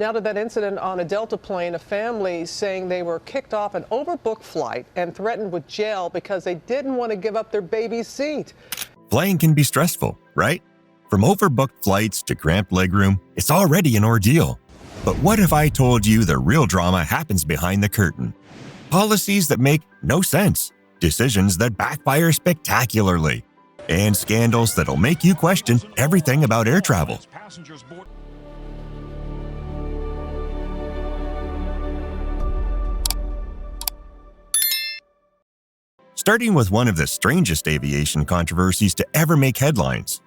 Now to that incident on a Delta plane, a family saying they were kicked off an overbooked flight and threatened with jail because they didn't want to give up their baby's seat. Flying can be stressful, right? From overbooked flights to cramped legroom, it's already an ordeal. But what if I told you the real drama happens behind the curtain? Policies that make no sense, decisions that backfire spectacularly, and scandals that'll make you question everything about air travel. Starting with one of the strangest aviation controversies to ever make headlines.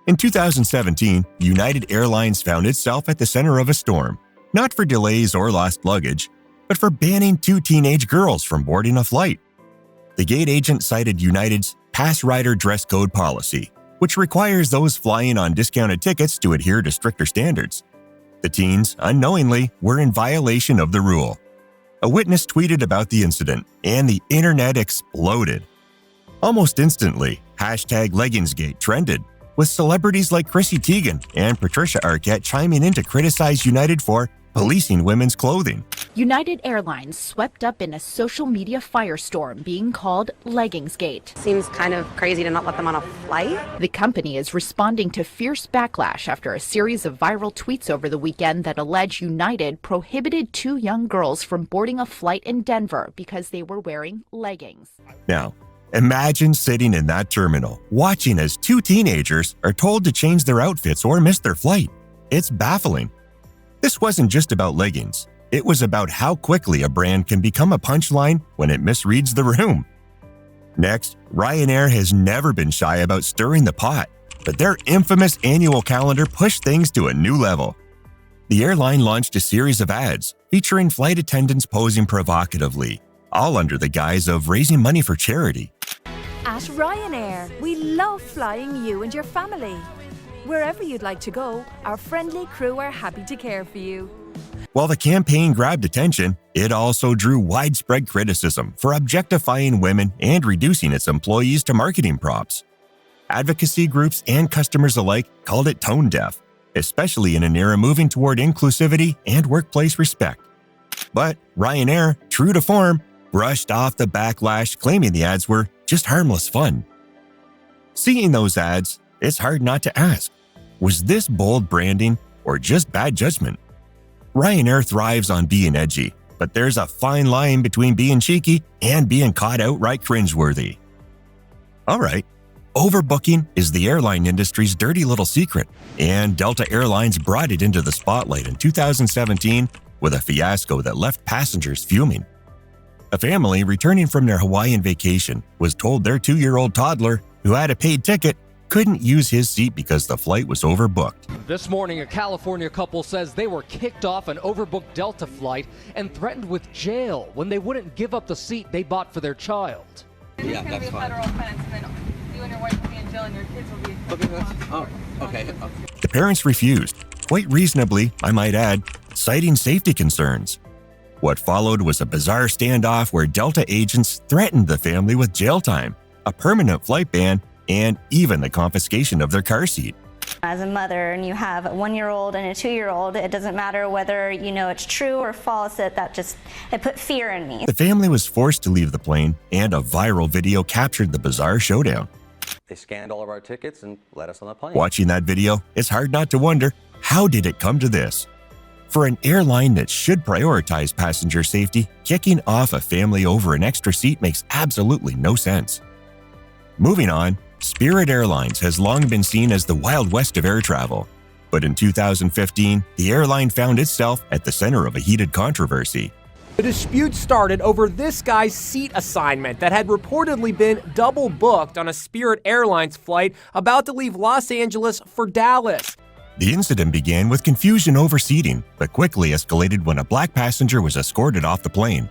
In 2017, United Airlines found itself at the center of a storm, not for delays or lost luggage, but for banning 2 teenage girls from boarding a flight. The gate agent cited United's pass rider dress code policy, which requires those flying on discounted tickets to adhere to stricter standards. The teens, unknowingly, were in violation of the rule. A witness tweeted about the incident, and the internet exploded. Almost instantly, #Leggings Gate trended, with celebrities like Chrissy Teigen and Patricia Arquette chiming in to criticize United for policing women's clothing. United Airlines swept up in a social media firestorm being called Leggings Gate. Seems kind of crazy to not let them on a flight. The company is responding to fierce backlash after a series of viral tweets over the weekend that allege United prohibited 2 young girls from boarding a flight in Denver because they were wearing leggings. Now, imagine sitting in that terminal, watching as 2 teenagers are told to change their outfits or miss their flight. It's baffling. This wasn't just about leggings. It was about how quickly a brand can become a punchline when it misreads the room. Next, Ryanair has never been shy about stirring the pot, but their infamous annual calendar pushed things to a new level. The airline launched a series of ads featuring flight attendants posing provocatively, all under the guise of raising money for charity. At Ryanair, we love flying you and your family. Wherever you'd like to go, our friendly crew are happy to care for you. While the campaign grabbed attention, it also drew widespread criticism for objectifying women and reducing its employees to marketing props. Advocacy groups and customers alike called it tone deaf, especially in an era moving toward inclusivity and workplace respect. But Ryanair, true to form, brushed off the backlash, claiming the ads were just harmless fun. Seeing those ads, it's hard not to ask, was this bold branding or just bad judgment? Ryanair thrives on being edgy, but there's a fine line between being cheeky and being caught outright cringeworthy. Alright, overbooking is the airline industry's dirty little secret, and Delta Airlines brought it into the spotlight in 2017 with a fiasco that left passengers fuming. A family returning from their Hawaiian vacation was told their 2-year-old toddler, who had a paid ticket, couldn't use his seat because the flight was overbooked. This morning, a California couple says they were kicked off an overbooked Delta flight and threatened with jail when they wouldn't give up the seat they bought for their child. Yeah, that's fine. Federal offense, and then you and your wife will be in jail and your kids will be okay. The parents refused, quite reasonably, I might add, citing safety concerns. What followed was a bizarre standoff where Delta agents threatened the family with jail time, a permanent flight ban, and even the confiscation of their car seat. As a mother and you have a 1-year-old and a 2-year-old, it doesn't matter whether you know it's true or false, it put fear in me. The family was forced to leave the plane, and a viral video captured the bizarre showdown. They scanned all of our tickets and let us on the plane. Watching that video, it's hard not to wonder, how did it come to this? For an airline that should prioritize passenger safety, kicking off a family over an extra seat makes absolutely no sense. Moving on, Spirit Airlines has long been seen as the Wild West of air travel. But in 2015, the airline found itself at the center of a heated controversy. The dispute started over this guy's seat assignment that had reportedly been double booked on a Spirit Airlines flight about to leave Los Angeles for Dallas. The incident began with confusion over seating, but quickly escalated when a black passenger was escorted off the plane.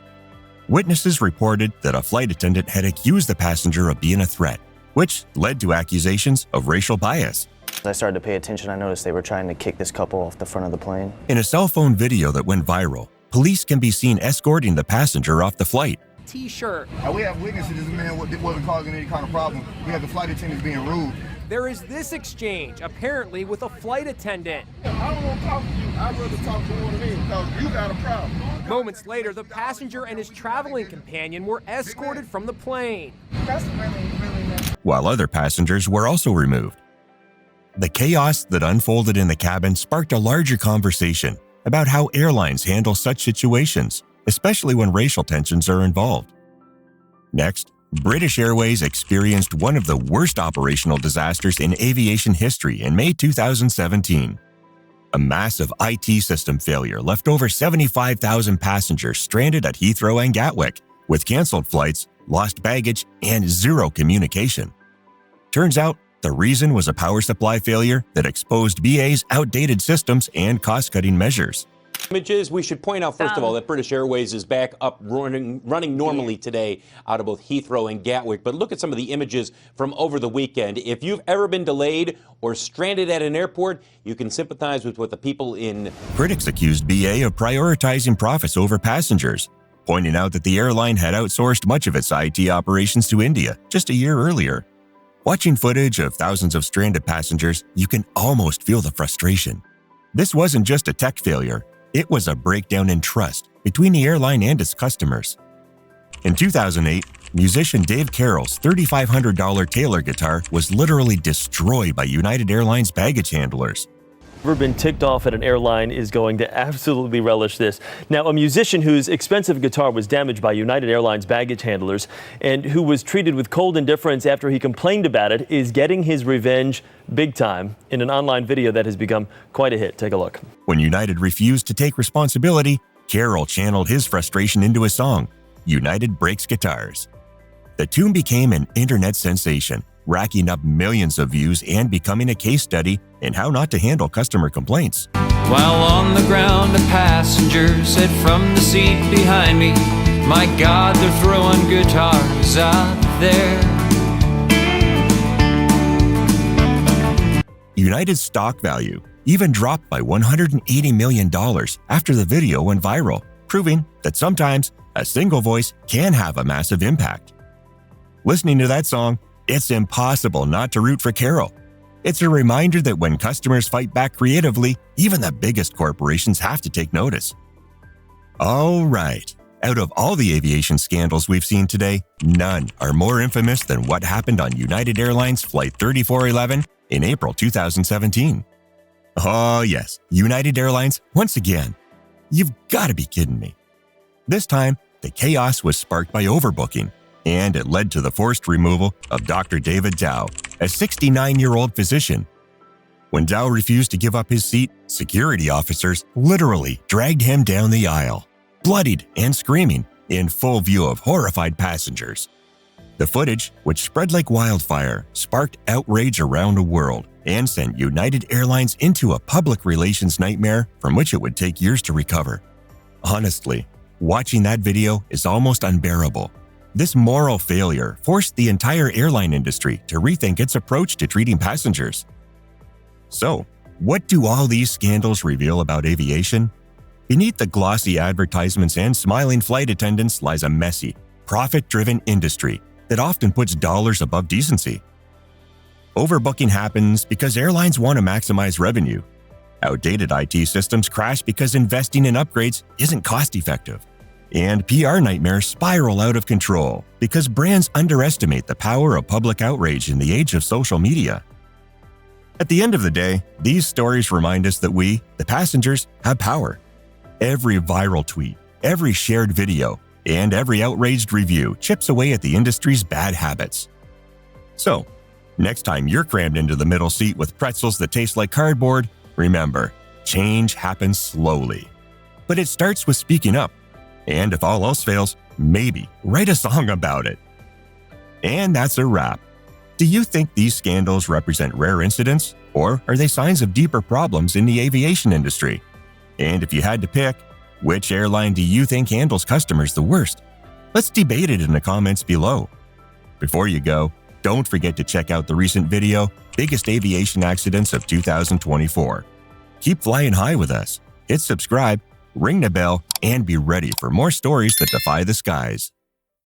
Witnesses reported that a flight attendant had accused the passenger of being a threat, which led to accusations of racial bias. As I started to pay attention, I noticed they were trying to kick this couple off the front of the plane. In a cell phone video that went viral, police can be seen escorting the passenger off the flight. T-shirt. We have witnesses. This man wasn't causing any kind of problem. We have the flight attendants being rude. there is this exchange, apparently with a flight attendant. I don't want to talk to you. I'd rather talk to one of them because you got a problem. Moments later, the passenger and his traveling companion were escorted from the plane. That's really nice. While other passengers were also removed. The chaos that unfolded in the cabin sparked a larger conversation about how airlines handle such situations, especially when racial tensions are involved. Next, British Airways experienced one of the worst operational disasters in aviation history in May 2017. A massive IT system failure left over 75,000 passengers stranded at Heathrow and Gatwick, with canceled flights, lost baggage, and zero communication. Turns out, the reason was a power supply failure that exposed BA's outdated systems and cost-cutting measures. Images, we should point out, first of all, that British Airways is back up running normally today out of both Heathrow and Gatwick. But look at some of the images from over the weekend. If you've ever been delayed or stranded at an airport, you can sympathize with what the people in... Critics accused BA of prioritizing profits over passengers, pointing out that the airline had outsourced much of its IT operations to India just a year earlier. Watching footage of thousands of stranded passengers, you can almost feel the frustration. This wasn't just a tech failure. It was a breakdown in trust between the airline and its customers. In 2008, musician Dave Carroll's $3,500 Taylor guitar was literally destroyed by United Airlines baggage handlers. Whoever been ticked off at an airline is going to absolutely relish this. Now, a musician whose expensive guitar was damaged by United Airlines baggage handlers and who was treated with cold indifference after he complained about it is getting his revenge big time in an online video that has become quite a hit. Take a look. When United refused to take responsibility, Carroll channeled his frustration into a song, United Breaks Guitars. The tune became an internet sensation, racking up millions of views and becoming a case study in how not to handle customer complaints. While on the ground, a passenger said from the seat behind me, "My God, they're throwing guitars out there." United's stock value even dropped by $180 million after the video went viral, proving that sometimes a single voice can have a massive impact. Listening to that song, it's impossible not to root for Carroll. It's a reminder that when customers fight back creatively, even the biggest corporations have to take notice. All right, out of all the aviation scandals we've seen today, none are more infamous than what happened on United Airlines Flight 3411 in April 2017. Oh yes, United Airlines once again. You've got to be kidding me. This time, the chaos was sparked by overbooking, and it led to the forced removal of Dr. David Dow, a 69-year-old physician. When Dow refused to give up his seat, security officers literally dragged him down the aisle, bloodied and screaming, in full view of horrified passengers. The footage, which spread like wildfire, sparked outrage around the world and sent United Airlines into a public relations nightmare from which it would take years to recover. Honestly, watching that video is almost unbearable. This moral failure forced the entire airline industry to rethink its approach to treating passengers. So, what do all these scandals reveal about aviation? Beneath the glossy advertisements and smiling flight attendants lies a messy, profit-driven industry that often puts dollars above decency. Overbooking happens because airlines want to maximize revenue. Outdated IT systems crash because investing in upgrades isn't cost-effective. And PR nightmares spiral out of control because brands underestimate the power of public outrage in the age of social media. At the end of the day, these stories remind us that we, the passengers, have power. Every viral tweet, every shared video, and every outraged review chips away at the industry's bad habits. So, next time you're crammed into the middle seat with pretzels that taste like cardboard, remember, change happens slowly. But it starts with speaking up. And if all else fails, maybe write a song about it. And that's a wrap. Do you think these scandals represent rare incidents, or are they signs of deeper problems in the aviation industry? And if you had to pick, which airline do you think handles customers the worst? Let's debate it in the comments below. Before you go, don't forget to check out the recent video, Biggest Aviation Accidents of 2024. Keep flying high with us. Hit subscribe, ring the bell, and be ready for more stories that defy the skies.